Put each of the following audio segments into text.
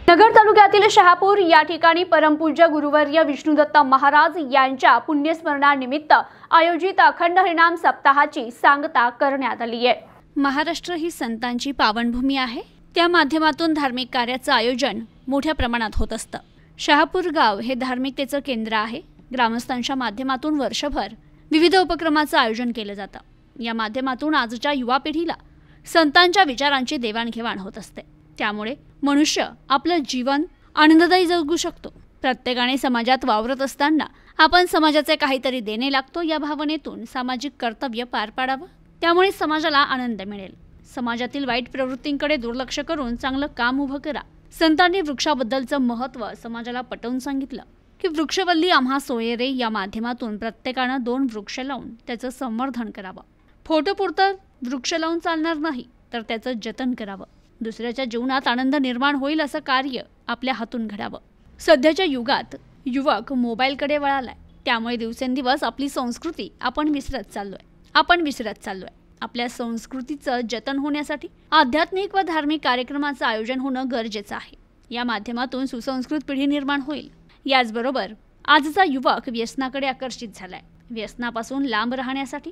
नगर तालुक्यातील शहापूर या ठिकाणी परमपूज्य गुरुवर्य विष्णुदत्त महाराज यांच्या पुण्यस्मरणानिमित्त आयोजित अखंड हरिनाम सप्ताहाची सांगता करण्यात आली आहे। महाराष्ट्र ही संतांची पावनभूमी आहे। त्या माध्यमातून धार्मिक कार्याचं आयोजन मोठ्या प्रमाणात होत असतं। शहापूर गाव हे धार्मिकतेचं केंद्र आहे। ग्रामस्थांच्या माध्यमातून वर्षभर विविध उपक्रमांचं आयोजन केलं जातं। या माध्यमातून आजच्या युवा पिढीला संतांच्या विचारांची देवाणघेवाण होत असते। त्यामुळे मनुष्य आपलं जीवन आनंददायी जगू शकतो। प्रत्येकाने समाजात वावरत असताना आपण समाजाचे काहीतरी देणे लागतो। या भावनेतून सामाजिक कर्तव्य पार पाडावं, त्यामुळे समाजाला आनंद मिळेल। समाजातील वाईट प्रवृत्तींकडे दुर्लक्ष करून चांगलं काम उभं करा। संतांनी वृक्षाबद्दलचं महत्त्व समाजाला पटवून सांगितलं की वृक्षवल्ली आम्हा सोयरे या माध्यमातून प्रत्येकानं 2 वृक्ष लावून त्याचं संवर्धन करावं। फोटोपुरतं वृक्ष लावून चालणार नाही, तर त्याचं जतन करावं। दुसऱ्याच्या जीवनात आनंद निर्माण होईल असं कार्य आपल्या हातून घडावं। सध्याच्या युगात युवक मोबाईलकडे वळालाय, त्यामुळे दिवसेंदिवस आपली संस्कृती आपण विसरत चाललोय। आपल्या संस्कृतीचं जतन होण्यासाठी आध्यात्मिक व धार्मिक कार्यक्रमांचं आयोजन होणं गरजेचं आहे। या माध्यमातून सुसंस्कृत पिढी निर्माण होईल। याचबरोबर आजचा युवक व्यसनाकडे आकर्षित झालाय। व्यसनापासून लांब राहण्यासाठी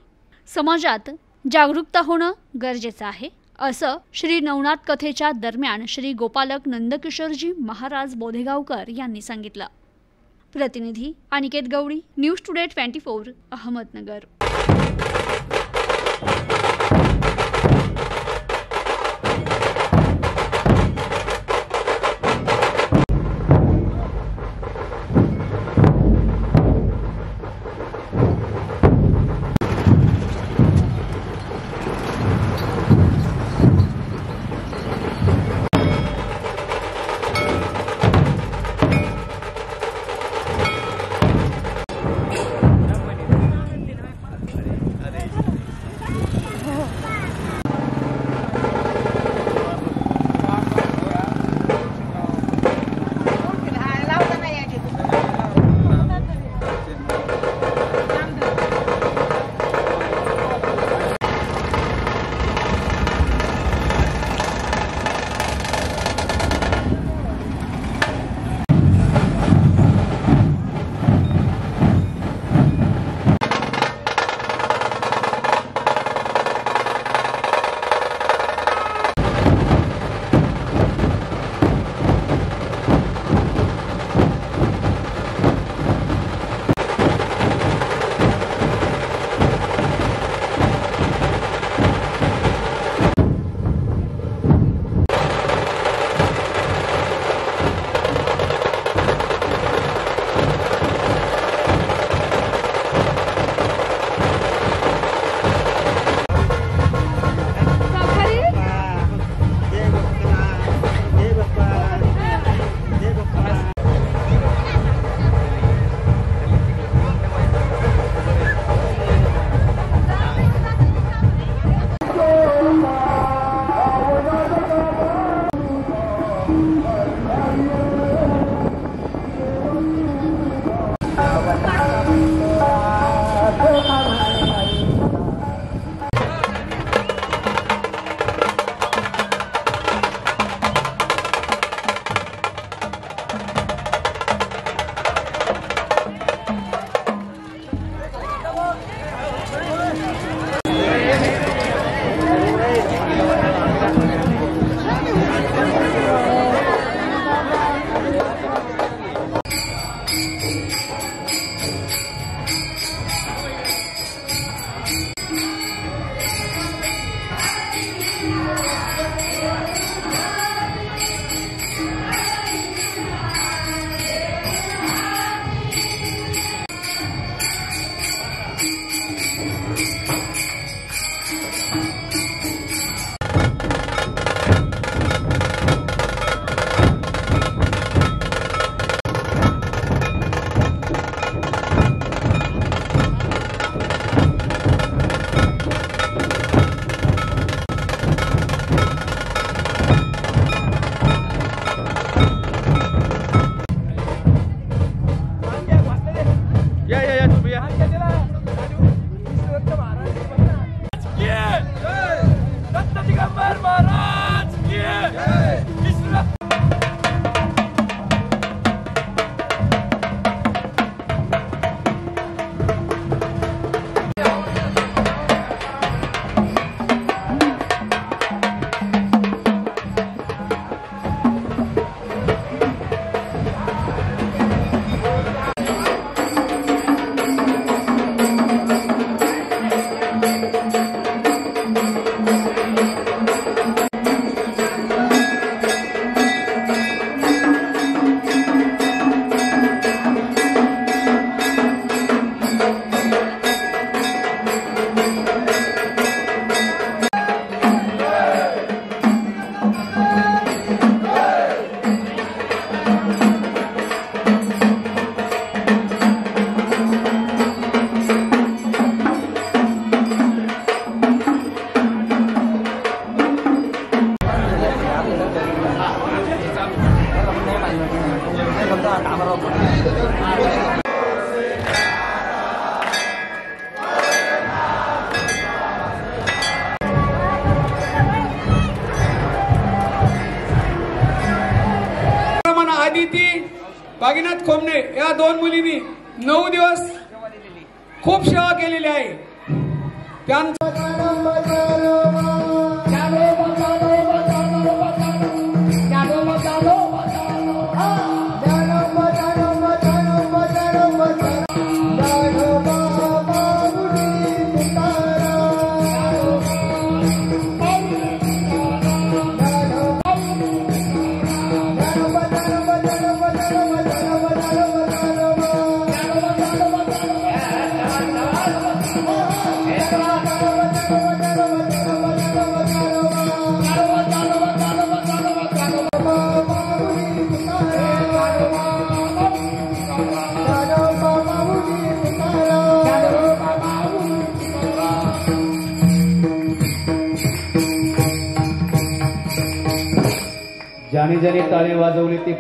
समाजात जागरूकता होणं गरजेचं आहे, असं श्री नवनाथ कथेच्या दरम्यान श्री गोपालक नंदकिशोरजी महाराज बोधेगावकर यांनी सांगितलं। प्रतिनिधी अनिकेत गवळी, न्यूज टुडे 24, अहमदनगर। भागीनाथ खोमणे या 2 मुलींनी 9 दिवस खूप सेवा केलेली आहे. त्यांचा ज्याने ज्याने टाळी वाजवली ती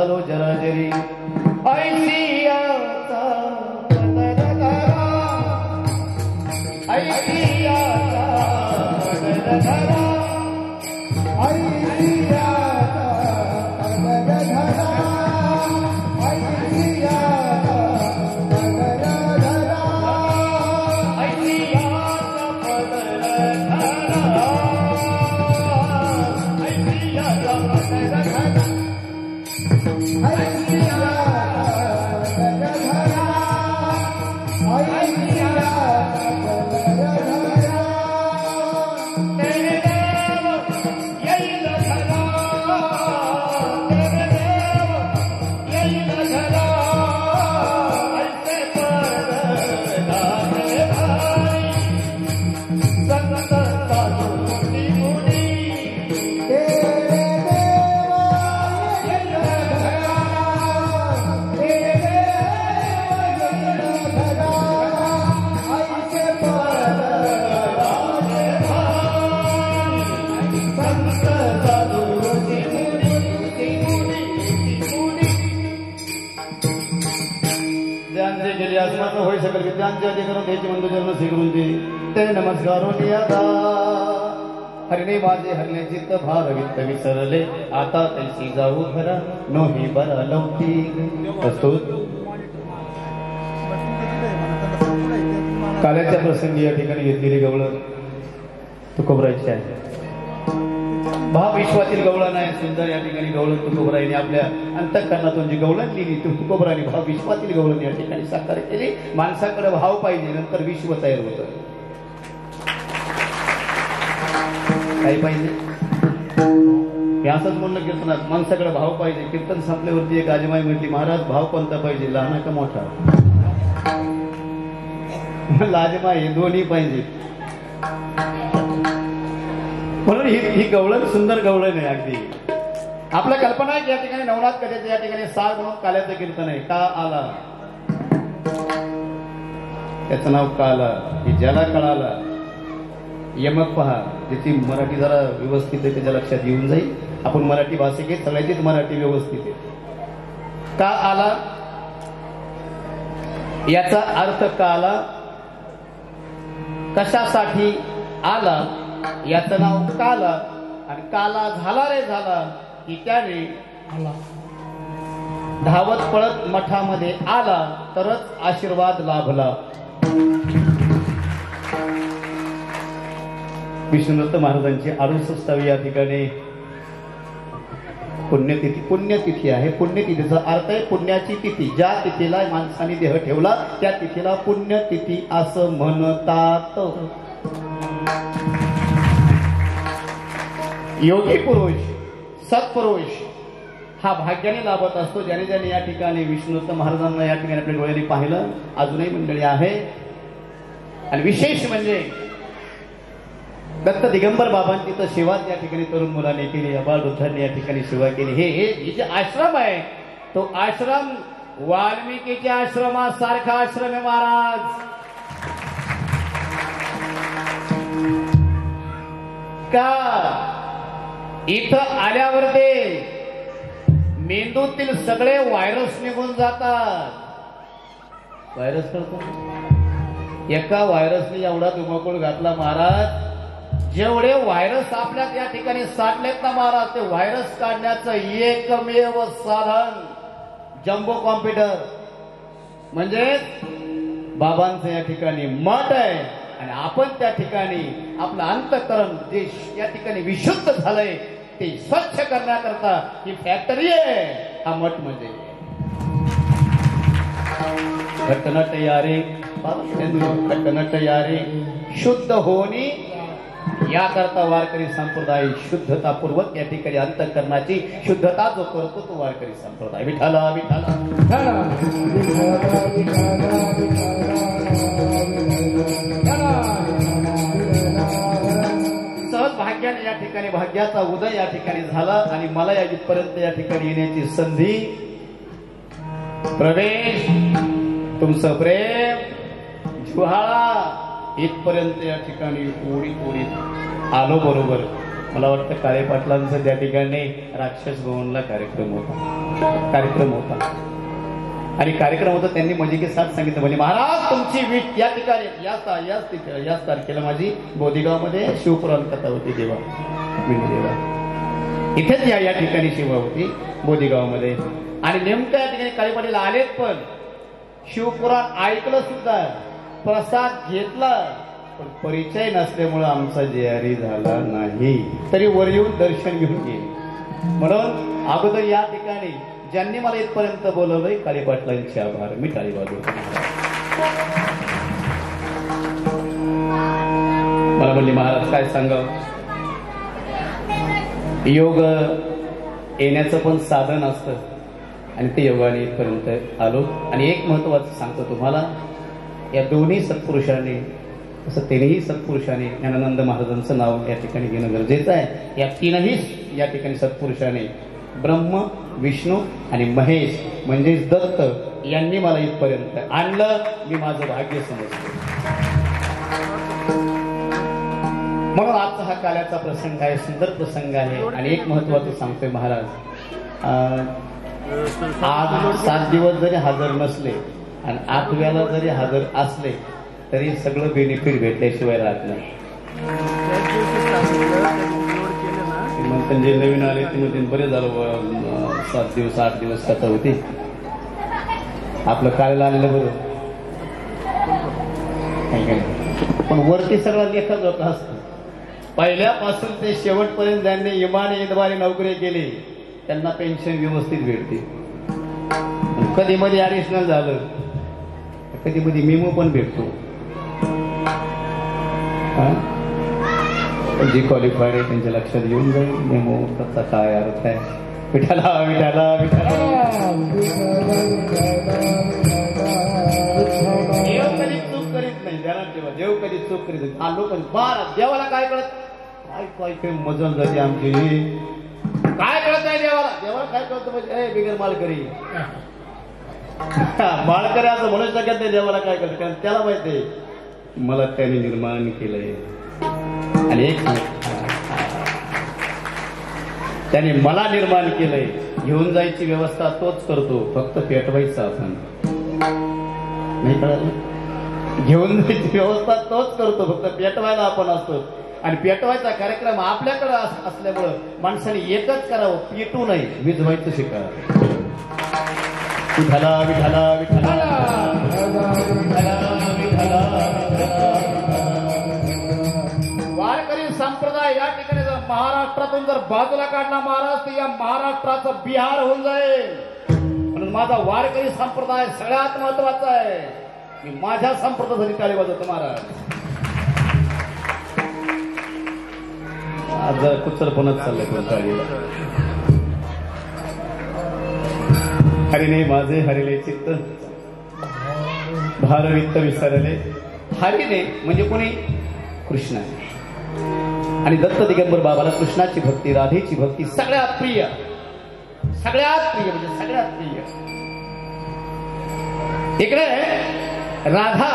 झालो जराजरी ऐसियाचा पदर धरा ऐसियाचा पदर धरा ऐसियाचा पदर धरा ऐसियाचा पदर धरा ऐसियाचा पदर धरा ऐसियाचा पदर धरा होई सकल विद्यांचे अधिकरण द्यायची म्हणतो जन्म स्वीकरून ते नमस्कारो नियादा हरणे माझे हरणे चित्त भार वित्त विसरले आता तैसी जाऊ खरा नोही बरा लौकिक प्रस्तुत काल्याच्या प्रसंगी या ठिकाणी घेतलेली गवळण तुकोबरायची आहे. भाव विश्वातील गवळण आहे सुंदर. या ठिकाणी गवळण तुकोबराईने आपल्या अंतःकरणातून जी गवळण लिहिली ती तुकोबराईने भाव विश्वातील गवळण या ठिकाणी साकार केली. माणसाकडे भाव पाहिजे नंतर विश्व तयार होतं. काही पाहिजे हे असंच म्हणलं कीर्तनात माणसाकडे भाव पाहिजे. कीर्तन संपल्यावरती एक आजमाई म्हटली महाराज भाव कोणता पाहिजे लहान का मोठा. लाजमाई हे दोन्ही पाहिजे. म्हणून ही गवळण सुंदर गवळण आहे. अगदी आपल्या कल्पना आहे की या ठिकाणी नवनाथ कथेचं या ठिकाणी सार म्हणून काल्याचं कीर्तन आहे. का आला त्याचं नाव का आला हे ज्याला कळाला यमक पहा. ज्याची मराठी जरा व्यवस्थित आहे त्याच्या लक्षात येऊन जाईल. आपण मराठी भाषिक आहे सगळ्याचीच मराठी व्यवस्थित आहे. का आला याचा अर्थ का आला कशासाठी आला याचं नाव काला. आणि काला झाला रे झाला की त्याने धावत पळत मठामध्ये आला तरच आशीर्वाद लाभला. विष्णुदत्त महाराजांची 68वी या ठिकाणी पुण्यतिथी आहे. पुण्यतिथीचा अर्थ आहे पुण्याची तिथी. ज्या तिथीला माणसाने देह ठेवला त्या तिथीला पुण्यतिथी असं म्हणतात. योगी पुरुष सत्पुरुष हा भाग्याने लाभत असतो. ज्याने ज्याने या ठिकाणी विष्णुदत्त महाराजांना या ठिकाणी आपल्या डोळ्यांनी पाहिलं अजूनही मंडळी आहे. आणि विशेष म्हणजे दत्त दिगंबर बाबांची तर सेवा या ठिकाणी तरुण मुलांनी केली. अबाळ वृद्धांनी या ठिकाणी सेवा केली. हे जे आश्रम आहे तो आश्रम वाल्मिकीच्या आश्रमासारखा आश्रम आहे महाराज. का इथं आल्यावर ते मेंदूतील सगळे व्हायरस निघून जातात. व्हायरस करतो एका व्हायरसने एवढा धुमाकूळ घातला महाराज. जेवढे व्हायरस आपल्या या ठिकाणी साठलेत ना महाराज ते व्हायरस काढण्याचं एकमेव साधन जम्बो कॉम्प्युटर म्हणजे बाबांचं या ठिकाणी मठ आहे. आणि आपण त्या ठिकाणी आपलं अंतःकरण जे या ठिकाणी विशुद्ध झालंय ते स्वच्छ करण्याकरता ही फॅक्टरी आहे. हा मठ म्हणजे घटनट यारे घटनट यारे शुद्ध होणी याकरता वारकरी संप्रदाय शुद्धतापूर्वक या ठिकाणी अंतःकरणाची शुद्धता जो करतो तो वारकरी संप्रदाय. विठाला विठाला सहज भाग्याने या ठिकाणी भाग्याचा उदय या ठिकाणी झाला. आणि मला या इथपर्यंत या ठिकाणी येण्याची संधी प्रवेश तुमचं प्रेम जुहाळा इथपर्यंत या ठिकाणी ओढीत आलो. बरोबर मला वाटतं काळे पाटलांचं त्या ठिकाणी राक्षस भवनला कार्यक्रम होता आणि कार्यक्रम होता. त्यांनी म्हणजे की साथ सांगितलं, म्हणजे महाराज तुमची वीट या ठिकाणी याच तारखेला माझी बोधीगावमध्ये शिवपुराण कथा होती. देवा इथेच या ठिकाणी शिवा होती बोधीगावमध्ये. आणि नेमकं या ठिकाणी काळे पाटील आलेत, पण शिवपुराण ऐकलं सुद्धा, प्रसाद घेतला, पण परिचय नसल्यामुळे आमचा जेआरी झाला नाही. तरी वर येऊन दर्शन घेऊन गेले. म्हणून अगोदर या ठिकाणी ज्यांनी मला इथपर्यंत बोलवलंय काळे पाटलांचे आभार. मी टाळी वाजवतो. मला म्हणले महाराज काय सांगावं, योग येण्याचं पण साधन असतं आणि ते योगाने इथपर्यंत आलो. आणि एक महत्वाचं सांगतो तुम्हाला, या दोन्ही सत्पुरुषांनी, तसं तिन्ही सत्पुरुषांनी ज्ञानानंद महाराजांचं नाव या ठिकाणी घेणं गरजेचं आहे. या तीनही या ठिकाणी सत्पुरुषांनी ब्रह्म, विष्णू आणि महेश म्हणजेच दत्त यांनी मला इथपर्यंत आणलं. मी माझं भाग्य समजतो. म्हणून आजचा हा काल्याचा प्रसंग आहे, सुंदर प्रसंग आहे. आणि एक महत्वाचं सांगतोय महाराज, आज 7 दिवस जरी हजर नसले आणि 8व्याला जरी हजर असले तरी सगळं बेनिफिट भेटल्याशिवाय राहत नाही. जे नवीन आले ते म्हणजे बरे झालं, 7 दिवस 8 दिवस कथा होती. आपलं काळाला आलेलं बरं, पण वरती सगळं लेखच होत असतं. पहिल्यापासून ते शेवटपर्यंत ज्यांनी इमानदारी नोकरी केली त्यांना पेन्शन व्यवस्थित भेटते. कधी मध्ये ऍडिशनल झालं, कधी मध्ये मेमो पण भेटतो. जी क्वालिफाईड आहे त्यांच्या लक्षात येऊन जाईल मेमो त्याचा काय अर्थ आहे. विठाला विठाला विठाला. देव कधी चूक करीत नाही, ध्यानात ठेवा. देव कधी चूक करीत नाही. आलो पण बार देवाला काय कळत, काय मजल जाते आमची, काय कळत नाही देवाला. देवाला काय कळतं म्हणजे बिगर मालकरी मालकरी असं म्हणू शकत नाही. देवाला काय कळतं, कारण त्याला माहिती आहे मला त्याने निर्माण केलंय. आणि एक त्याने मला निर्माण केलंय, घेऊन जायची व्यवस्था तोच करतो, फक्त पेटवायचं आपण नाही. कळलं, घेऊन जायची व्यवस्था तोच करतो, फक्त पेटवायला आपण असतो. आणि पेटवायचा कार्यक्रम आपल्याकडे असल्यामुळं माणसाने एकच करावं, पेटू नाही, विझवायचं शिका. विठाला विठाला विठाला. वारकरी संप्रदाय या ठिकाणी जर महाराष्ट्रातून जर बाजूला काढला महाराज, तर या महाराष्ट्राचं बिहार होऊन जाईल. म्हणून माझा वारकरी संप्रदाय सगळ्यात महत्वाचा आहे. मी माझ्या संप्रदायासाठी टाळी वाजवतो महाराज. आज जर कुचरपणच चाललंय पण टाळीला. हरिने माझे हरिले चित्त, भारवित्त विसरले. हरिने म्हणजे कोणी, कृष्ण. आणि दत्त दिगंबर बाबाला कृष्णाची भक्ती, राधेची भक्ती सगळ्यात प्रिय, सगळ्यात प्रिय म्हणजे सगळ्यात प्रिय. इकडे राधा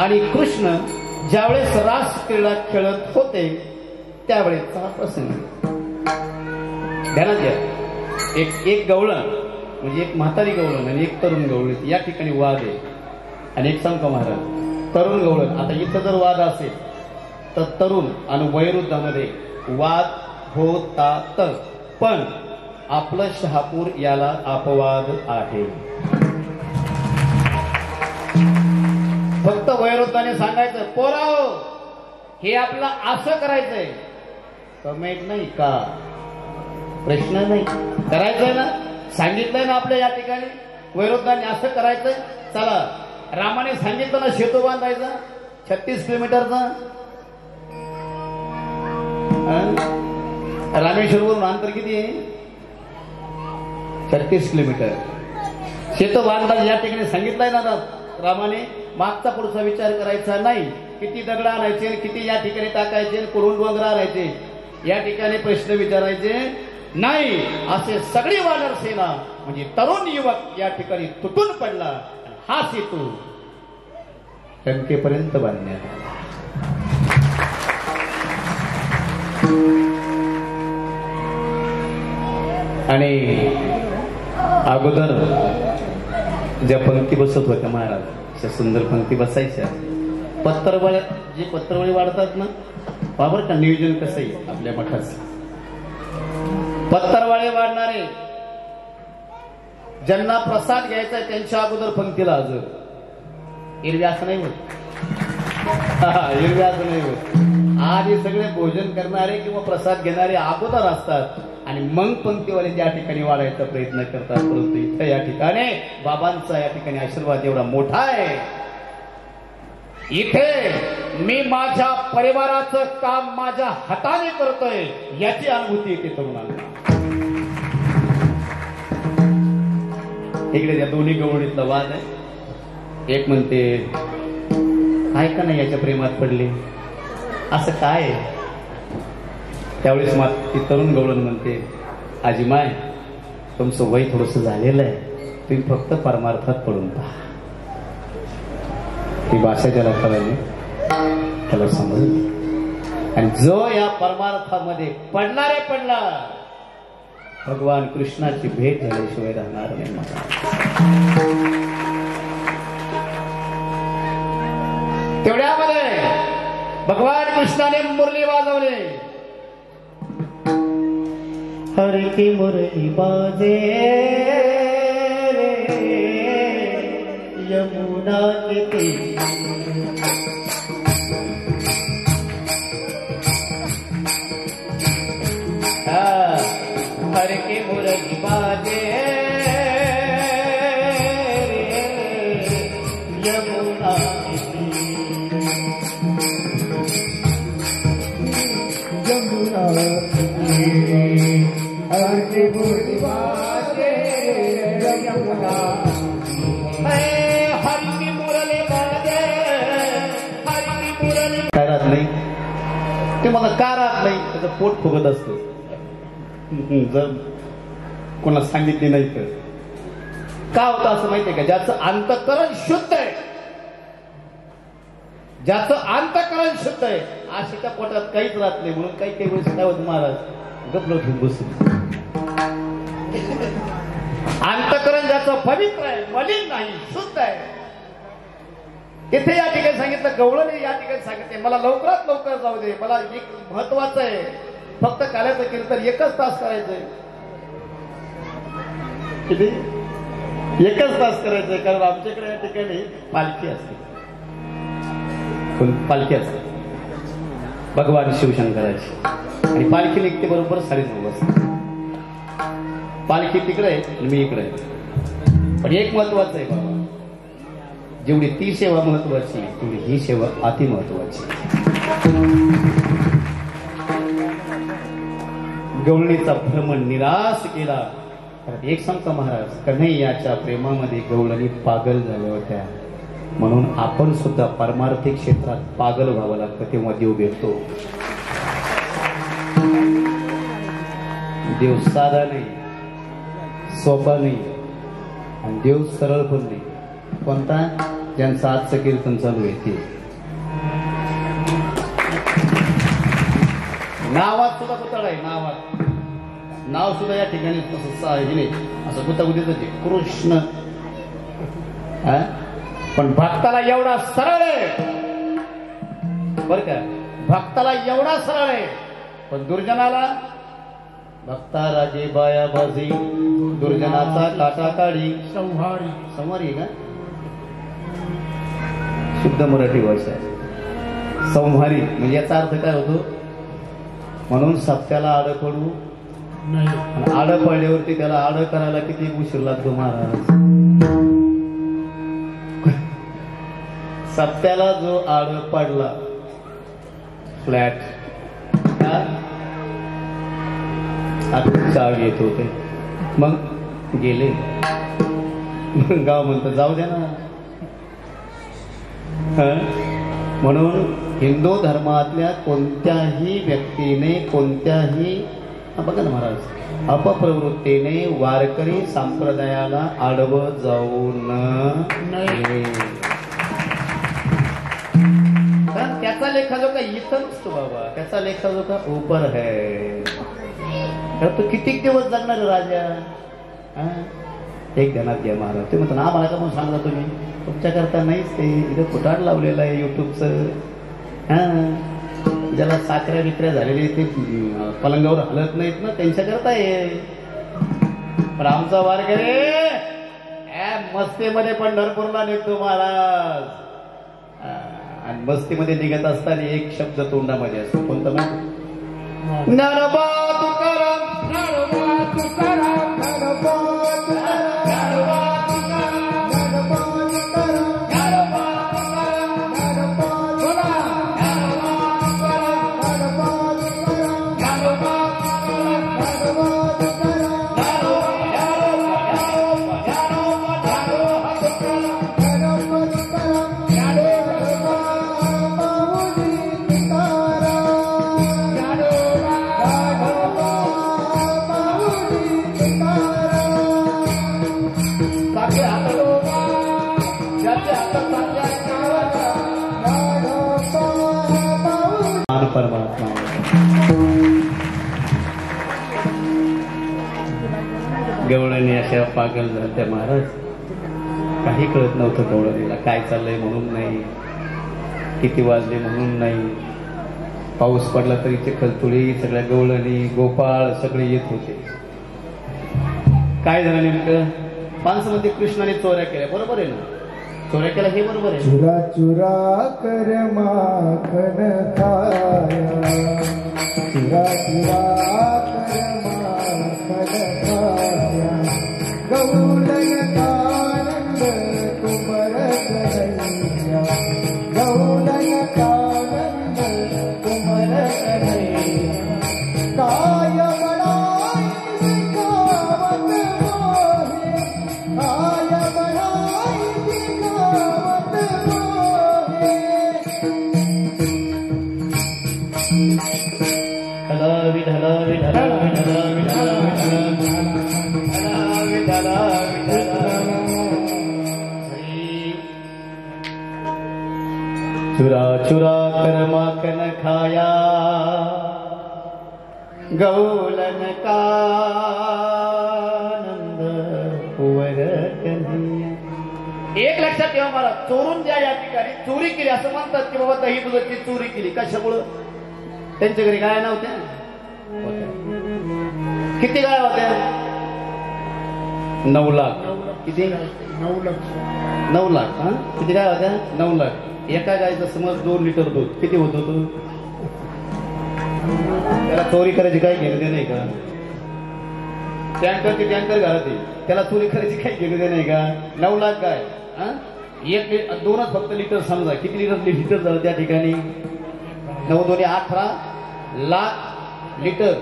आणि कृष्ण ज्यावेळेस रास क्रीडा खेळत होते त्यावेळेचा प्रसंग ध्यानात घ्या. एक गवळण म्हणजे एक म्हातारी गवळण आणि एक तरुण गवळण या ठिकाणी वाद आहे. आणि एक सांगतो महाराज, तरुण गवळण, आता इथं जर वाद असेल तर तरुण आणि वयोवृद्धामध्ये वाद होतात, पण आपलं शहापूर याला अपवाद आहे. फक्त वयोवृद्धाने सांगायचं, पोराओ हे आपलं असं करायचंय, कमेंट नाही का, प्रश्न नाही, करायचंय ना, सांगितलंय ना आपल्या या ठिकाणी वयोवृद्धाने असं करायचंय. चला, रामाने सांगितलं ना शेतू बांधायचा 36 किलोमीटरचा. रामेश्वरवरून अंतर किती आहे, 36 किलोमीटर. शेतू बांधायचं या ठिकाणी सांगितलंय ना रामाने. मागचा पुढचा विचार करायचा नाही, किती दगड आणायचे, किती या ठिकाणी टाकायचे, कुठून डोंगर आणायचे या ठिकाणी प्रश्न विचारायचे नाही. असे सगळी वानर सेना म्हणजे तरुण युवक या ठिकाणी तुटून पडला. हा सेतू टंकेपर्यंत बांधण्यात आला. आणि अगोदर ज्या पंक्ती बसत होत्या महाराज, त्या सुंदर पंक्ती बसायच्या. जे पत्रवळी वाढतात ना, बाबर का नियोजन कसं आहे आपल्या मठाचं. पत्तरवाळे वाढणारे ज्यांना प्रसाद घ्यायचा आहे त्यांच्या अगोदर पंक्तीला हजर. एरवी असं नाही होत, एरवी असं नाही होत. आधी सगळे भोजन करणारे किंवा प्रसाद घेणारे अगोदर असतात आणि मग पंक्तीवाले त्या ठिकाणी वाढायचा प्रयत्न करतात. परंतु इथं या ठिकाणी बाबांचा या ठिकाणी आशीर्वाद एवढा मोठा आहे. इथे मी माझ्या परिवाराचं काम माझ्या हाताने करतोय याची अनुभूती येते तरुणांना. इकडे त्या दोन्ही गवळीतला वाद आहे. एक म्हणते काय का नाही याच्या प्रेमात पडले, असं काय आहे. त्यावेळेस मात ती तरुण गवळण म्हणते, आजीमाय तुमचं वय थोडस झालेलं आहे, तुम्ही फक्त परमार्थात पडून पहा. ती भाषा ज्याला कळली त्याला समजली. आणि जो या परमार्थामध्ये पडणारे पडला, भगवान कृष्णाची भेट झाल्याशिवाय राहणार नाही. तेवढ्यामध्ये भगवान कृष्णाने मुरली वाजवले. हर की मुरली बाजे यमुना के हर की मुरली बाजे यमुना यमुना हर की मुरली बाजे यमुना काय राहत नाही ते मला का राहत नाही, त्याचं पोट फुगत असतं. जर कोणाला सांगितले नाही तर का होतं असं माहितीये का, ज्याचं अंतःकरण शुद्ध आहे, ज्याचं अंतःकरण शुद्ध आहे, आशीच्या पोटात काहीच राहत नाही. म्हणून काही काही वेळेस काय होतं महाराज गपलं ठेवून बसून. अंतःकरण ज्याचं पवित्र आहे, मलिन नाही, शुद्ध आहे. इथे या ठिकाणी सांगितलं, गवळणे या ठिकाणी सांगितले मला लवकरात लवकर जाऊ दे, मला एक महत्वाचं आहे, फक्त काल्याचं कीर्तन 1 तास करायचंय. किती? 1 तास करायचंय. कारण आमच्याकडे या ठिकाणी पालखी असते. पालखी असते भगवान शिवशंकराची, आणि पालखी निघते बरोबर 9:30 वाजता. पालखी तिकडे आहे आणि मी इकडे आहे. पण एक महत्वाचं आहे बाबा, जेवढी ती सेवा महत्वाची तेवढी ही सेवा अति महत्वाची. गवळणीचा भ्रम निराश केला. तर एक सांगता महाराज, कन्हैयाच्या प्रेमामध्ये गवळणी पागल झाल्या होत्या. म्हणून आपण सुद्धा परमार्थिक क्षेत्रात पागल व्हावं लागतं, तेव्हा देव भेटतो. देव साधा नाही, सोपा नाही, आणि देव सरळ पण नाही. कोणता? ज्यांचं आजचं कीर्तन चालू आहे ते. नावात सुद्धा कुतळ आहे. नावात नाव सुद्धा या ठिकाणी असं कुताकुतीच कृष्ण. पण भक्ताला एवढा सरळ आहे बर का, भक्ताला एवढा सरळ आहे. पण दुर्जनाला भक्ता राजे बाया बाजी, दुर्जनाचा काटा काढी संहारी. संहारी का शुद्ध मराठी भाषा आहे. संहारी म्हणजे याचा अर्थ काय होतो, म्हणून सत्याला आड पडू नाही. आड पडल्यावरती त्याला आड करायला किती उशीर लागतो महाराज. सत्याला जो आड पडला फ्लॅट चाळ येत होते, मग गेले. गाव म्हणतं जाऊ द्या ना. म्हणून हिंदू धर्मातल्या कोणत्याही व्यक्तीने, कोणत्याही बघा ना महाराज, अपप्रवृत्तीने वारकरी संप्रदायाला आडवं जाऊ नये. त्याचा लेखाजोखा इथं नसतो बाबा, त्याचा लेखाजोखा ऊपर है. तो किती दिवस जगणार राजा? एक ध्यानात घ्या महाराज. ते म्हणतो आम्हाला का म्हणून सांगता तुम्ही? तुमच्याकरता नाहीच ते, इथं फुटाड लावलेलं आहे युट्यूबचं. ज्याला साखऱ्या बिकऱ्या झालेली ते पलंगावर हलत नाहीत ना, त्यांच्याकरता आहे. पण आमचा वारकरी मस्तीमध्ये पंढरपूरला निघतो महाराज. आणि मस्तीमध्ये निघत असताना एक शब्द तोंडामध्ये असतो, कोणता माहिती? ज्ञानोबा तुकाराम, ज्ञानोबा तुकाराम, ज्ञानोबा तुकाराम, ज्ञानोबा तुकाराम, ज्ञानोबा तुकाराम, ज्ञानोबा तुकाराम, ज्ञानोबा तुकाराम, ज्ञानोबा तुकाराम, ज्ञानोबा परमात्मा. गवळणी अशा पागल झाल्या महाराज. काही कळत नव्हतं गवळणीला, काय चाललंय म्हणून नाही, किती वाजले म्हणून नाही. पाऊस पडला तरी चिखलतुळी, सगळ्या गवळणी गोपाळ सगळे येत होते. काय झालं नेमकं? माणसामध्ये कृष्णाने चोऱ्या केल्या, बरोबर आहे ना? चोऱ्या केल्या हे बरोबर आहे. चुरा चुरा कर माखन खाया, चुरा चुरा कर माखन खाया, गौलन कानंद कुमर कन्हैया, गौलन कानंद कुमर कन्हैया. काय बनाई दिखावत मोहे, काय बनाई दिखावत मोहे. हला विठला विठला विठला विठला विठला विठला. चुरा चुरा कर माखन खाया, गौलन कानंद कुंवर कन्हैया. एक लक्षात ठेवा मला, चोरून ज्या या ठिकाणी चोरी केली असं म्हणतात की बाबा दही दुधाची चोरी केली. कशामुळं? त्यांच्या घरी गाया नव्हत्या. किती गाया होत्या? 9 लाख. किती? 9 लाख. हा, किती गाया होत्या? 9 लाख. एका गायचं समज 2 लिटर दूध किती होत होतं? त्याला चोरी करायची काही घेणे नाही का? टँकरची टँकर घरात येईल, त्याला चोरी करायची काही घेणे नाही का? 9 लाख गाय. दोनच फक्त लिटर समजा, किती लिटर झालं त्या ठिकाणी? 9 दोन्ही 18 लाख लिटर.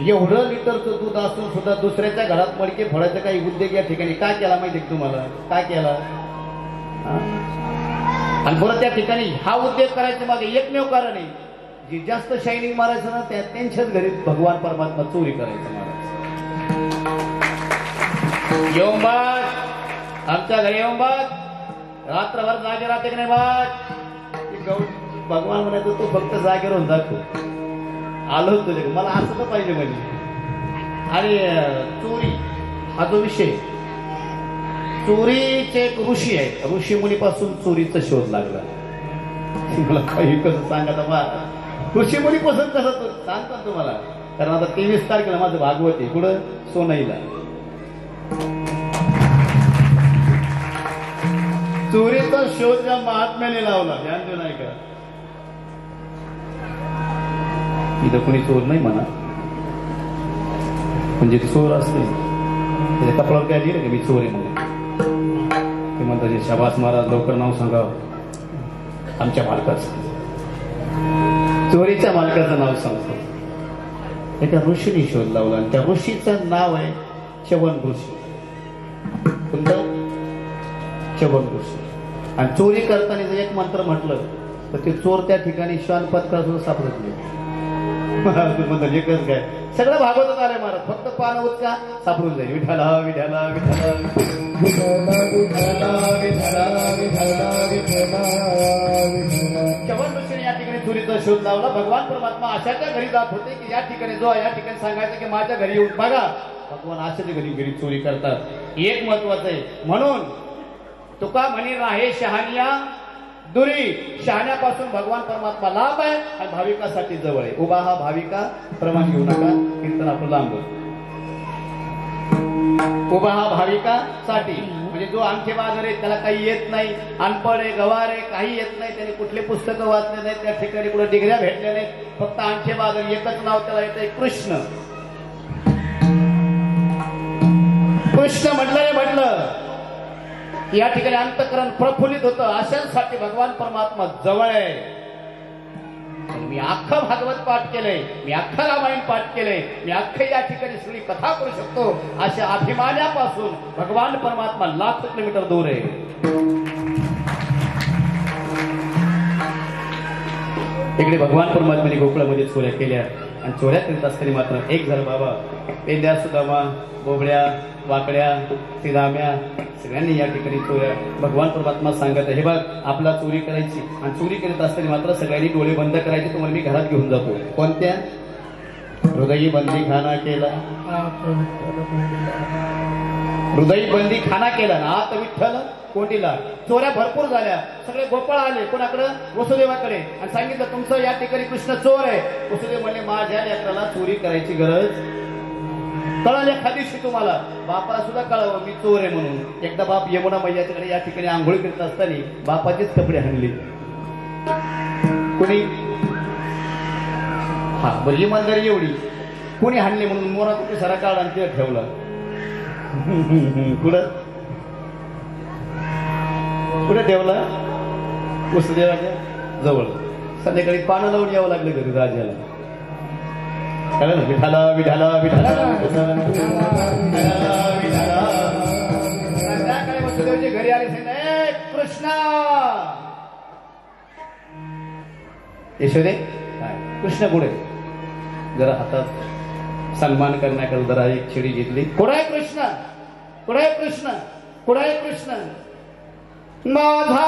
एवढं लिटरचं दूध असून सुद्धा दुसऱ्याच्या घरात मडके फोडायचं काही उद्योग या ठिकाणी काय केला माहिती तुम्हाला? काय केला? आणि बरं त्या ठिकाणी हा उद्योग करायचं मागे एकमेव कारण आहे, जे जास्त शायनिंग मारायचं ना त्यांच्याच घरी भगवान परमात्मा चोरी करायचं महाराज. येऊन बघ आमच्या घरी, येऊन बघ, रात्रभर जागे राहते की नाही बघ. भगवान म्हणायचं तू फक्त जागेवर होऊन दाखव, आलो तुझ्या मला असं तर पाहिजे म्हणजे. आणि चोरी हा जो विषय, चोरीचे एक ऋषी आहे, ऋषी मुनीपासून चोरीचा शोध लागला. मला काही कसं सांगा मला, ऋषी मुनीपासून कसं सांगतात तुम्हाला? कारण आता 23 तारखेला माझं भागवत आहे, कुठं? सोनईला. चोरीचा शोध ज्या महात्म्याने लावला, ध्यान नाही का? इथं कोणी चोर नाही म्हणा, म्हणजे चोर असते त्याच्या कपड्यावर काय लिहिलं की मी चोर आहे म्हणून. ते म्हणतात शाबास महाराज, लवकर नाव सांगा आमच्या मालकाचं. चोरीच्या मालकाचं नाव सांगतो. एका ऋषीने शोध लावला आणि त्या ऋषीचं नाव आहे च्यवन ऋषी. कोणतं? च्यवन ऋषी. आणि चोरी करताना जर एक मंत्र म्हटलं तर ते चोर त्या ठिकाणी श्वान पत्करा सुद्धा सापडत नाही. एकच काय सगळं भागवत आलंय महाराज, फक्त पान उचका सापडून जाईल. विठाला विठाला विठाला विठाला विठाला विठाला विठाला विठाला. च्यवन ऋषीने या चोरीचा शोध लावला. भगवान परमात्मा अशाच्या घरी जात होते की या ठिकाणी जो या ठिकाणी सांगायचं की माझ्या घरी येऊन बघा. भगवान अशाच्या घरी घरी चोरी करतात. एक महत्वाचं आहे म्हणून तुका म्हणे राहे शहानिया दुरी. शहाण्यापासून भगवान परमात्मा लांब आहे आणि भाविकासाठी जवळ आहे. उभा हा भाविका प्रमाण घेऊ नका. कीर्तन आपलं लांब. उभा हा भाविकासाठी म्हणजे जो आमचे बाजार आहे त्याला काही येत नाही, अनपढ आहे, गवार आहे, काही येत नाही, त्याने कुठले पुस्तकं वाचले नाहीत, त्या ठिकाणी कुठे डिग्र्या भेटल्या नाहीत. फक्त आमचे बाजार एकच नाव त्याला येतंय कृष्ण. कृष्ण म्हटलं या ठिकाणी अंतःकरण प्रफुल्लित होतं. अशांसाठी भगवान परमात्मा जवळ आहे. मी अख्खं भागवत पाठ केलंय, मी अख्खं रामायण पाठ केलंय, मी अख्खं या ठिकाणी सगळी कथा करू शकतो अशा अभिमानापासून भगवान परमात्मा लाखो किलोमीटर दूर आहे. इकडे भगवान परमात्म्याने गोकुळामध्ये चोऱ्या केल्या आणि चोऱ्या करीत असताना मात्र एक झालं बाबा. पेंद्या, सुदामा, बोबड्या, वाकड्या, सिराम्या सगळ्यांनी या ठिकाणी चोऱ्या. भगवान परमात्मा सांगत हे बघ आपला चोरी करायची आणि चोरी करीत असताना मात्र सगळ्यांनी डोळे बंद करायचे. तुम्हाला मी घरात घेऊन जातो. कोणत्या? हृदयी बंदी खाना केला. हृदयी बंदी खाना केला ना आता विठ्ठल कोटीला. चोऱ्या भरपूर झाल्या. सगळे गोपाळ आले कोणाकडे? वसुदेवाकडे आणि सांगितलं तुमचं या ठिकाणी कृष्ण चोर आहे. वसुदेव म्हणले माझ्या लेकराला चोरी करायची गरज कळलं एखाद दिवशी तुम्हाला. बापाला सुद्धा कळावं मी चोर आहे म्हणून. एकदा बाप यमुना मैयाच्याकडे या ठिकाणी आंघोळ करत असताना बापाचेच कपडे हाणले. कोणी हा बरं इमानदारी एवढी कोणी हाणले म्हणून मोरा कुठे सारा काढ आणि ते ठेवला. कुठं कुठे ठेवला? वसुदेवाच्या जवळ. संध्याकाळी पानं लावून यावं लागलं घरी राजाला. कळलं ना? विठाला विठाला विठाला संध्याकाळी वसुदेवचे घरी आले सांगितलं कृष्णा. यशोदे कृष्ण पुढे जरा हातात सन्मान करण्याकरता जरा एक छिडी घेतली. कुठे कृष्ण? कुठे कृष्ण? कुठे कृष्ण? माझा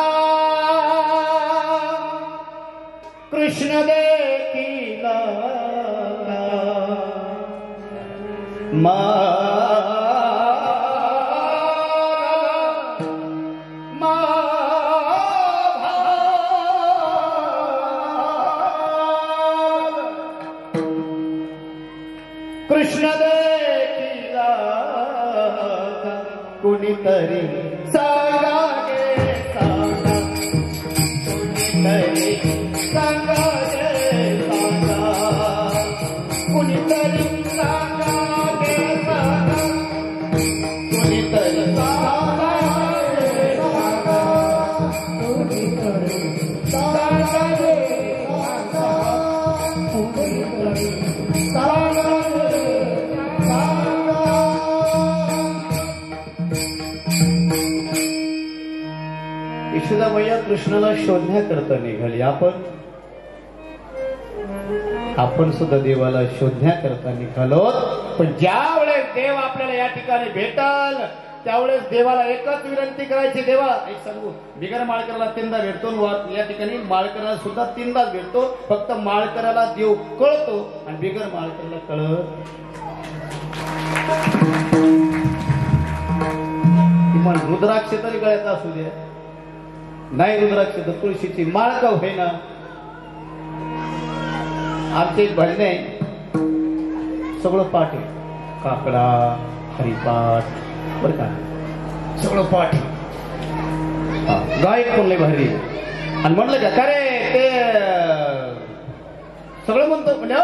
कृष्ण देखीला कृष्ण देखीला कुणीतरी सांगा गे सांगा. कुणीतरी सांगा गे सांगा. कुणीतरी सांगा गे सांगा. कुणीतरी सांगा गे सांगा. कुणीतरी सांगा गे सांगा. कुणीतरी सांगा गे सांगा. यशोदा मैया कृष्णाला शोधण्याकरता निघाली. आपण सुद्धा देवाला शोधण्याकरता निघालो. पण ज्या वेळेस देव आपल्याला या ठिकाणी भेटल त्यावेळेस देवाला एकच विनंती करायची. देवा एक सांगू बिगर माळकराला 3दा भेटतो. या ठिकाणी माळकराला सुद्धा 3दाच भेटतो. फक्त माळकराला देव कळतो आणि बिगर माळकराला कळत. किमान रुद्राक्ष तरी गळ्यात असू द्या. नाही रुद्राक्ष तर तुळशीची माळ का होईना. आमचे एक भजन आहे सगळं पाठ आहे. काकडा हरिपाठ बर का सगळं पाठ. गायक कोणले भारी आणि म्हणलं का का रे ते सगळं म्हणतो म्हणजे हो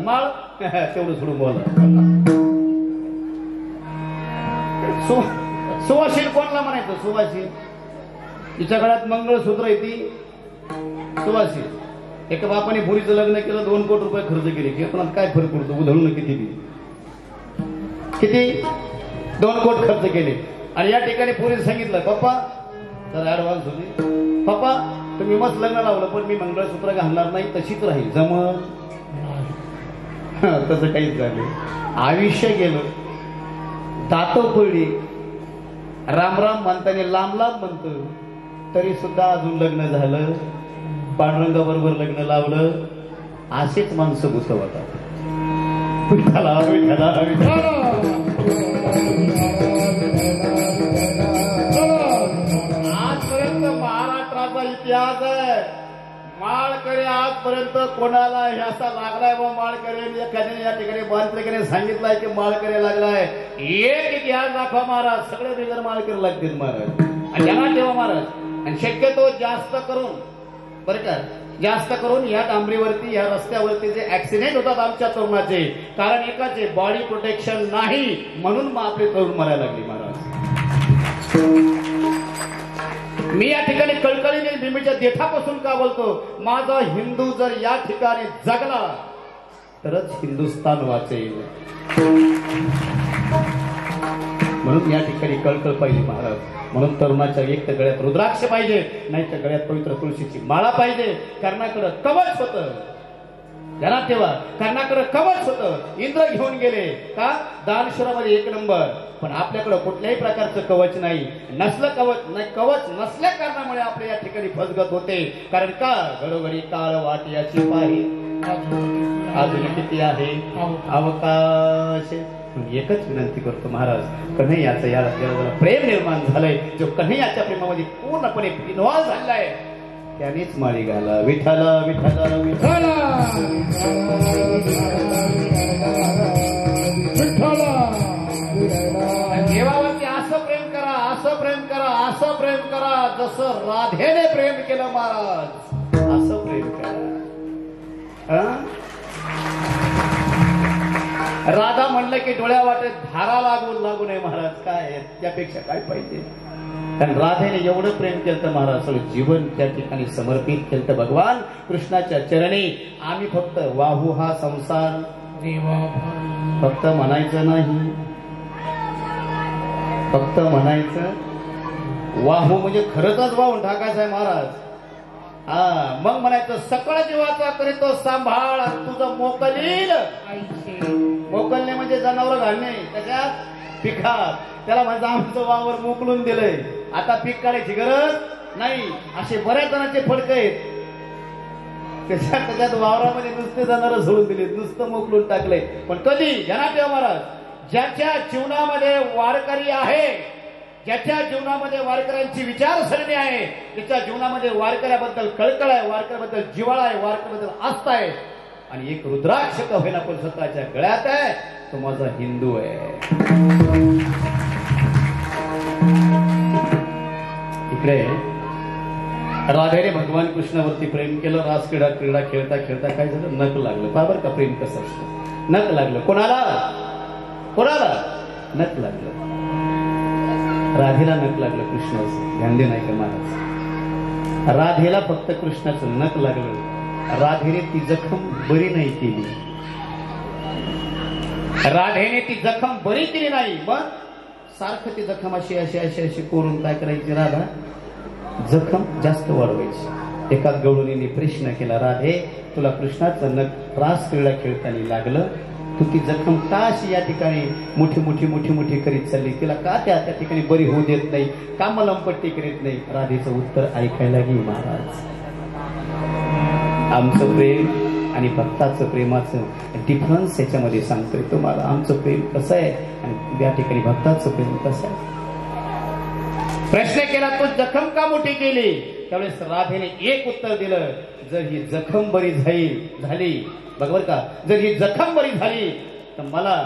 माळ तेवढं सोडून बोला. सुवाशील कोणला म्हणायचं? सुवाशील तिच्या काळात मंगळसूत्र येते सुवाशील. एका बापाने पुरीचं लग्न केलं 2 कोटी रुपये खर्च केले. कीर्तनात काय फरक पडतो? उधळून किती 2 कोटी खर्च केले. आणि या ठिकाणी पुरीने सांगितलं पप्पा जरा ऍडव्हान्स होते. पप्पा तुम्ही मस्त लग्न लावलं पण मी मंगळसूत्र घालणार नाही तशीच राहील. जमल तसं काहीच झालं. आयुष्य गेलं. दात पडली. राम राम म्हणताना लांब लांब म्हणतो तरी सुद्धा अजून लग्न झालं. पांडुरंगाबरोबर लग्न लावलं. असेच माणसं घुसवतात. विठ्ठला विठ्ठला विठ्ठला. आजपर्यंत महाराष्ट्राचा इतिहास आहे. माळकरी आजपर्यंत कोणाला असा लागलाय बा माळकरी एखाद्याने या ठिकाणी बांधलेकडे सांगितलंय की माळकरी लागलाय. एक इतिहास दाखवा महाराज. सगळे बिगर माळकरी लागतील महाराज. आणि त्यांना ठेवा महाराज. आणि शक्यतो जास्त करून बरं का जास्त करून या डांबरीवरती या रस्त्यावरती जे ऍक्सिडेंट होतात आमच्या तरुणाचे कारण एकाचे बॉडी प्रोटेक्शन नाही म्हणून मग आपले तरुण मरायला लागली महाराज. मी या ठिकाणी कळकळीने भीमेच्या देठापासून का बोलतो. माझा हिंदू जर या ठिकाणी जगला तरच हिंदुस्थान वाचेल. म्हणून या ठिकाणी कळकळ पाहिजे महाराज. म्हणून तरुणाच्या एक तर गळ्यात रुद्राक्ष पाहिजे नाही तर गळ्यात पवित्र तुळशीची माळा पाहिजे. कर्णाकडे कवच होतं. ध्यानात ठेवा कर्णाकडे कवच होतं. इंद्र घेऊन गेले का दानशुरामध्ये एक नंबर. पण आपल्याकडे कुठल्याही प्रकारचं कवच नाही. नसलं कवच नाही. कवच नसल्या कारणामुळे आपल्या या ठिकाणी फसगत होते. कारण का घडोघडी काळ वाट याची पाही अजून किती आहे अवकाश. एकच विनंती करतो महाराज कन्हैयाचं या प्रेम निर्माण झालंय. जो कन्हैयाच्या प्रेमामध्ये पूर्णपणे इन्व्हॉल्व झालाय त्यानेच माळी घाला. विठ्ठला विठ्ठला विठ्ठला देवावरती असं प्रेम करा असं प्रेम करा असं प्रेम करा जसं राधेने प्रेम केलं महाराज. असं प्रेम करा. राधा म्हणलं की डोळ्या वाटेत धारा लागू नये महाराज. काय त्यापेक्षा काय पाहिजे. कारण राधेने एवढं प्रेम केलं महाराज सगळं जीवन त्या ठिकाणी समर्पित केलं भगवान कृष्णाच्या चरणी. आम्ही फक्त वाहू हा संसार फक्त म्हणायचं नाही. फक्त म्हणायचं वाहू म्हणजे खरंच वाहून टाकायचं आहे महाराज. मग म्हणायचं सकळ जीवाचा करीतो सांभाळ तुझं मोकलील. मोकलणे म्हणजे जनावर घालणे. त्याच्यात पिकात त्याला म्हणजे आमचं वावर मोकलून दिलंय. आता पीक काढायची गरज नाही. असे बऱ्याच जणांचे फडके आहेत. त्याच्यात वावरामध्ये नुसते जनावर सोडून दिले नुसतं मोकलून टाकलंय. पण कधी ध्यानात ठेवा महाराज ज्याच्या जीवनामध्ये वारकरी आहे ज्याच्या जीवनामध्ये वारकऱ्यांची विचारसरणी आहे ज्याच्या जीवनामध्ये वारकऱ्याबद्दल कळकळ आहे वारकऱ्याबद्दल जिव्हाळा आहे वारकऱ्याबद्दल आस्था आहे आणि एक रुद्राक्ष का होईना पण स्वतःच्या गळ्यात आहे तो माझा हिंदू आहे. इकडे राधेने भगवान कृष्णावरती प्रेम केलं. रास क्रीडा खेळता खेळता काय झालं नक लागलं. बाबर का प्रेम कसं असतं. नक लागलं. कोणाला नक लागलं. राधेला नक लागलं कृष्णाचं. ध्यान दे नाही का महाराज. राधेला फक्त कृष्णाचं नक लागलं. राधेने ती जखम बरी नाही केली. राधेने ती जखम बरी केली नाही. मग सारखं ती जखम अशी अशी अशी अशी करून काय करायची राधा जखम जास्त वाढवायची. एका गवळणीने प्रश्न केला राधे तुला कृष्णाचं नक रास क्रीडा खेळताना लागलं तू ती जखम का अशी या ठिकाणी मोठी मोठी मोठी मोठी करीत चालली. तिला का त्या ठिकाणी बरी होऊ देत नाही. का मलमपट्टी करीत नाही. राधेचं उत्तर ऐकायला घे महाराज. आमचं प्रेम आणि भक्ताचं प्रेमाचं डिफरन्स याच्यामध्ये सांगतोय तुम्हाला. आमचं प्रेम कसं आहे आणि त्या ठिकाणी भक्ताचं प्रेम कसं आहे. प्रश्न केला तो जखम का मोठी केली. त्यावेळेस राधेने एक उत्तर दिलं जर ही जखम बरी झाली बरोबर का जर ही जखम बरी झाली तर मला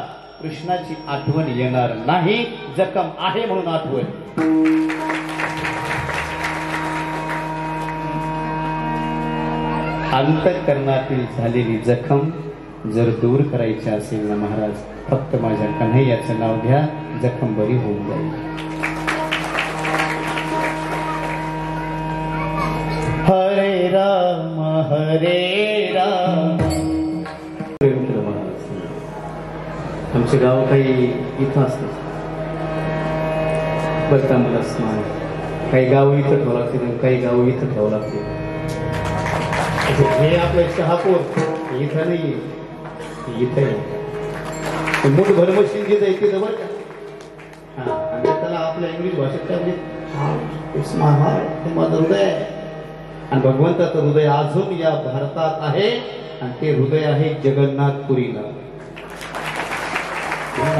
कृष्णाची आठवण येणार नाही. जखम आहे म्हणून आठवण. अंतःकरणातील झालेली जखम जर दूर करायची असेल ना महाराज फक्त माझ्या कन्हैयाचं नाव घ्या जखम बरी होऊन जाईल. हरे राम आमचे गाव काही इथं असतं बघता मला स्मान काही गाव इथं ठेवावं लागते काही गाव इथं ठेवावं लागते. हे आपलं शहापूर इथं नाही इथं मूठ भरमशील जे जाईल ते जवळ का हा त्याला आपल्या इंग्लिश भाषेत काय म्हणजे माझं हृदय आणि भगवंताचं हृदय अजून या भारतात आहे आणि ते हृदय आहे जगन्नाथपुरीला.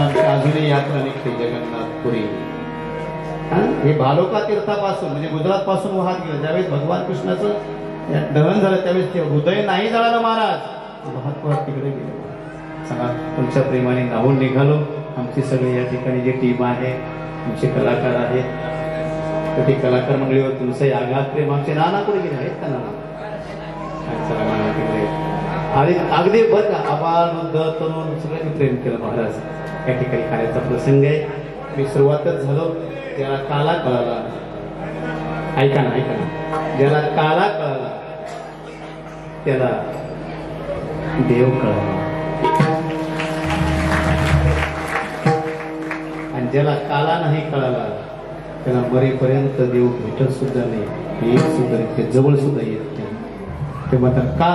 आमची अजूनही यात्रा निघते जगन्नाथपुरी. हे भालोका तीर्थापासून म्हणजे गुजरात पासून वाहत गेलं. ज्यावेळेस भगवान कृष्णाचं दहन झालं त्यावेळेस ते हृदय नाही जळालं महाराज, वाहत वाहत तिकडे गेले. सांगा तुमच्या प्रेमाने नाहून निघालो. आमची सगळी या ठिकाणी जी टीम आहे, आमचे कलाकार आहेत, तर ते कलाकार मंडळीवर तुमचं आघात प्रेम. आमचे नाना कुठे गेले आहेत का नाना? नाना तिकडे आणि अगदी बरं का आबाल वृद्ध तरुण सगळ्यांनी प्रेम केलं महाराज. या ठिकाणी कार्याचा प्रसंग आहे. मी सुरुवातच झालो त्याला काला कळाला. ऐका ना ऐका ना, ज्याला काला कळाला त्याला देव कळाला, आणि ज्याला काला नाही कळाला त्याला मरेपर्यंत देव भेटत सुद्धा नाही, एक सुद्धा ते जवळ सुद्धा येत नाही. ते म्हणतात का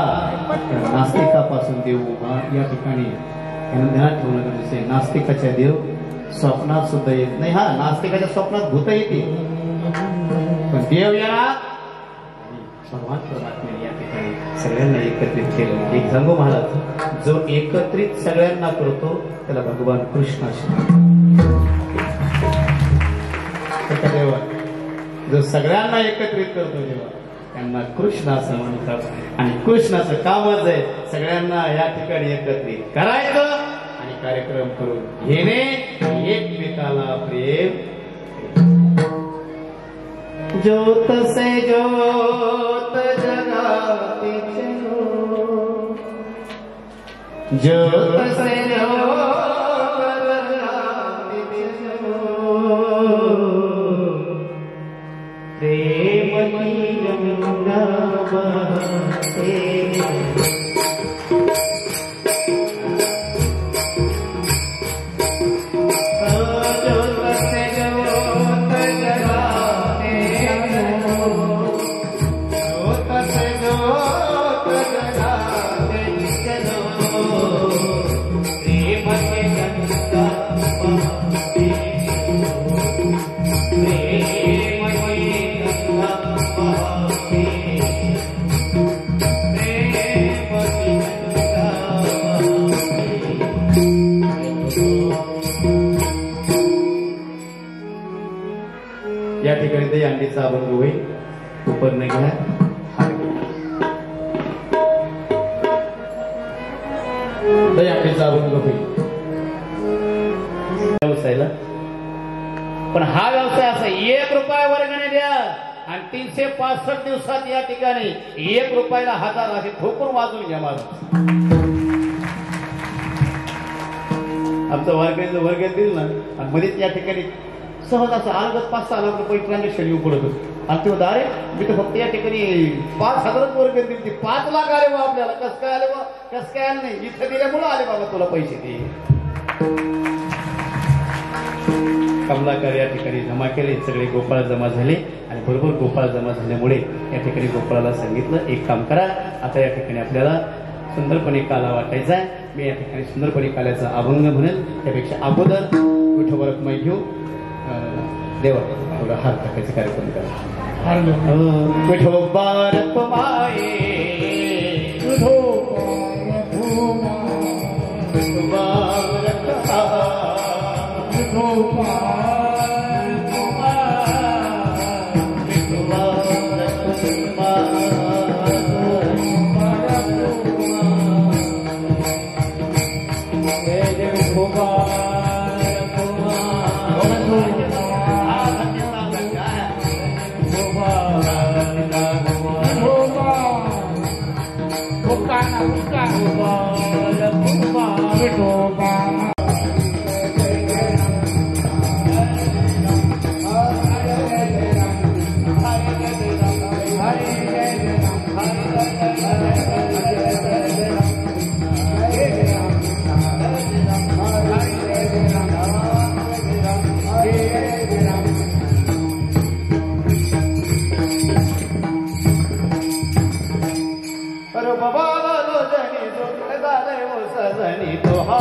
नास्तिकापासून देव उभा. या ठिकाणी ध्यानात ठेवणं गरजेचं आहे. नास्तिकाच्या देव स्वप्नात सुद्धा येत नाही. हा, नास्तिकाच्या स्वप्नात भूत येते पण देव येणार. भगवान परमात्म्याने या ठिकाणी सगळ्यांना एकत्रित केलं. एक सांगू महाराज, जो एकत्रित सगळ्यांना करतो त्याला भगवान कृष्ण देवा. जो सगळ्यांना एकत्रित करतो देवा त्यांना कृष्ण असं म्हणतात. आणि कृष्णाचं कामच आहे सगळ्यांना या ठिकाणी एकत्रित करायचं आणि कार्यक्रम करून घेणे, एकमेकाला प्रेम. ज्योत से ज्योत जगाते चलो, ज्योत से ज्योत जगाते चलो, प्रेम की गंगा बहते. या ठिकाणी ते अंडीचा अभंग होईल. उपरने घ्या अंडीचा अभंग होईल व्यवसायाला. पण हा व्यवसाय असा 1 रुपया वर्गणे द्या आणि 365 दिवसात या ठिकाणी 1 रुपयाला 1000 असे ठोकून वाजून घ्या. माझं आमचं वर्गणीचं वर्ग दिल ना आणि मध्येच या ठिकाणी सहज असं अलगत 5-6 लाख रुपये ट्रान्झॅक्शन येऊ पडत होतं. आणि ते होतं अरे मी तर फक्त या ठिकाणी 5,000 वर्ग दिली, 5 लाख आले बा आपल्याला. कसं काय आले बा? कसं काय आलं नाही, इथं दिल्यामुळं आले बाबा तुला पैसे दे. कमलाकर या ठिकाणी जमा केले, सगळे गोपाळ जमा झाले आणि बरोबर गोपाळ जमा झाल्यामुळे या ठिकाणी गोपाळाला सांगितलं एक काम करा, आता या ठिकाणी आपल्याला सुंदरपणे काला वाटायचा आहे. मी या ठिकाणी सुंदरपणे काल्याचा अभंग म्हणेल, त्यापेक्षा अगोदर विठोबा रखमाई घेऊ. देवा थोडा हात टाकायचा कार्यक्रम करा. विठोबा रखमाई तो हा